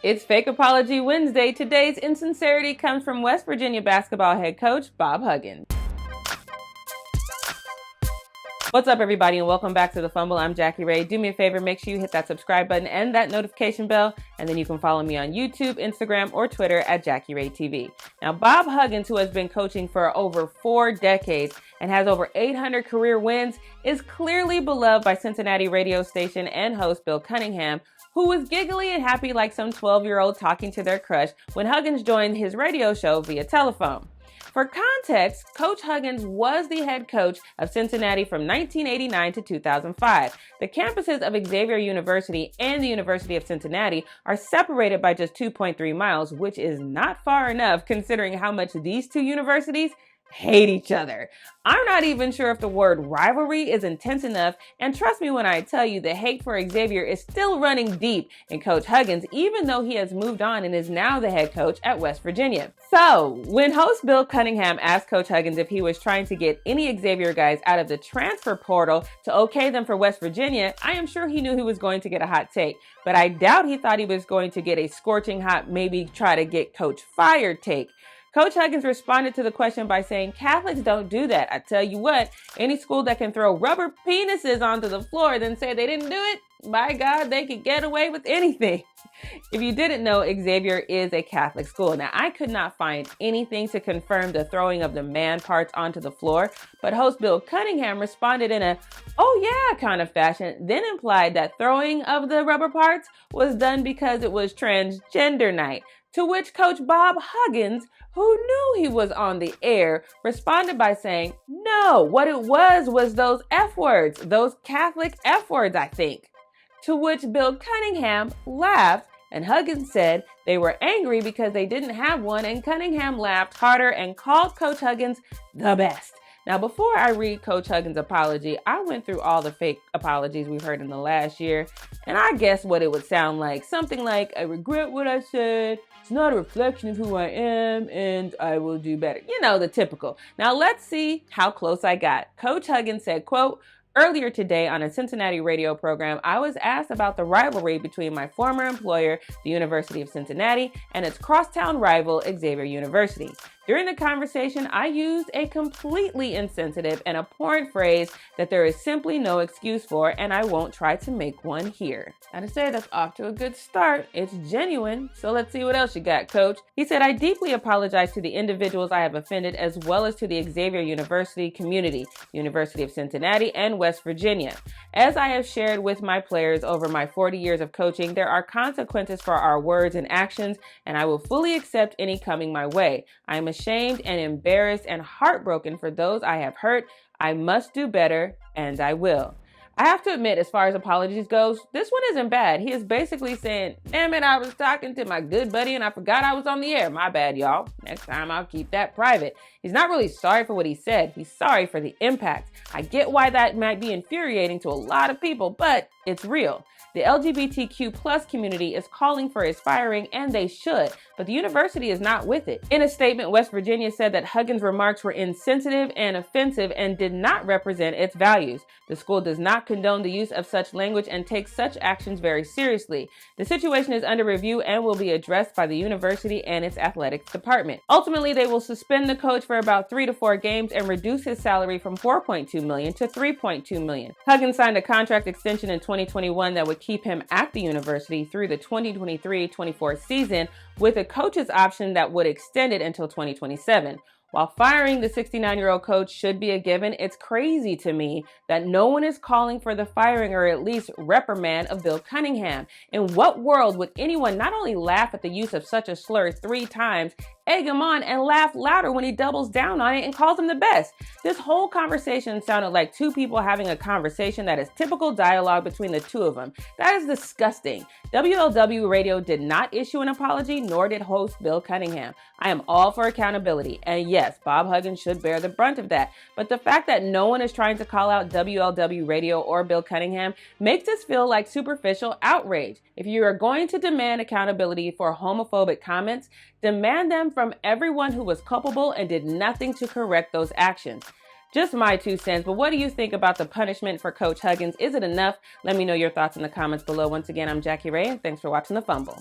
It's Fake Apology Wednesday. Today's insincerity comes from West Virginia basketball head coach Bob Huggins. What's up, everybody, and welcome back to The Fumble. I'm Jackie Ray. Do me a favor, make sure you hit that subscribe button and that notification bell, and then you can follow me on YouTube, Instagram, or Twitter at Jackie Ray TV. Now, Bob Huggins, who has been coaching for over 4 decades and has over 800 career wins, is clearly beloved by Cincinnati radio station and host Bill Cunningham, who was giggly and happy like some 12-year-old talking to their crush when Huggins joined his radio show via telephone. For context, Coach Huggins was the head coach of Cincinnati from 1989 to 2005. The campuses of Xavier University and the University of Cincinnati are separated by just 2.3 miles, which is not far enough considering how much these two universities hate each other. I'm not even sure if the word rivalry is intense enough, and trust me when I tell you the hate for Xavier is still running deep in Coach Huggins, even though he has moved on and is now the head coach at West Virginia. So, when host Bill Cunningham asked Coach Huggins if he was trying to get any Xavier guys out of the transfer portal to okay them for West Virginia, I am sure he knew he was going to get a hot take, but I doubt he thought he was going to get a scorching hot, maybe try to get Coach fired take. Coach Huggins responded to the question by saying, "Catholics don't do that. I tell you what, any school that can throw rubber penises onto the floor then say they didn't do it, by God, they could get away with anything." If you didn't know, Xavier is a Catholic school. Now, I could not find anything to confirm the throwing of the man parts onto the floor, but host Bill Cunningham responded in a "oh yeah" kind of fashion, then implied that throwing of the rubber parts was done because it was transgender night. To which Coach Bob Huggins, who knew he was on the air, responded by saying, "No, what it was those F words, those Catholic F words, I think." To which Bill Cunningham laughed, and Huggins said they were angry because they didn't have one, and Cunningham laughed harder and called Coach Huggins the best. Now, before I read Coach Huggins' apology, I went through all the fake apologies we've heard in the last year, and I guessed what it would sound like. Something like, "I regret what I said. It's not a reflection of who I am, and I will do better." You know, the typical. Now, let's see how close I got. Coach Huggins said, quote, "Earlier today on a Cincinnati radio program, I was asked about the rivalry between my former employer, the University of Cincinnati, and its crosstown rival, Xavier University. During the conversation, I used a completely insensitive and abhorrent phrase that there is simply no excuse for, and I won't try to make one here." Now, to say that's off to a good start, it's genuine. So let's see what else you got, Coach. He said, "I deeply apologize to the individuals I have offended, as well as to the Xavier University community, University of Cincinnati, and West Virginia. As I have shared with my players over my 40 years of coaching, there are consequences for our words and actions, and I will fully accept any coming my way. I am ashamed and embarrassed and heartbroken for those I have hurt. I must do better, and I will." I have to admit, as far as apologies goes, this one isn't bad. He is basically saying, "Damn it, I was talking to my good buddy and I forgot I was on the air. My bad, y'all. Next time I'll keep that private." He's not really sorry for what he said. He's sorry for the impact. I get why that might be infuriating to a lot of people, but it's real. The LGBTQ plus community is calling for his firing, and they should, but the university is not with it. In a statement, West Virginia said that Huggins' remarks were insensitive and offensive and did not represent its values. The school does not condone the use of such language and takes such actions very seriously. The situation is under review and will be addressed by the university and its athletics department. Ultimately, they will suspend the coach for about 3 to 4 games and reduce his salary from $4.2 million to $3.2 million. Huggins signed a contract extension in 2021 that would keep him at the university through the 2023-24 season, with a coach's option that would extend it until 2027. While firing the 69-year-old coach should be a given, it's crazy to me that no one is calling for the firing or at least reprimand of Bill Cunningham. In what world would anyone not only laugh at the use of such a slur 3 times, egg him on, and laugh louder when he doubles down on it and calls him the best? This whole conversation sounded like 2 people having a conversation that is typical dialogue between the 2 of them. That is disgusting. WLW Radio did not issue an apology, nor did host Bill Cunningham. I am all for accountability, and yes, Bob Huggins should bear the brunt of that. But the fact that no one is trying to call out WLW Radio or Bill Cunningham makes this feel like superficial outrage. If you are going to demand accountability for homophobic comments, demand them from everyone who was culpable and did nothing to correct those actions. Just my 2 cents, but what do you think about the punishment for Coach Huggins? Is it enough? Let me know your thoughts in the comments below. Once again, I'm Jackie Ray, and thanks for watching The Fumble.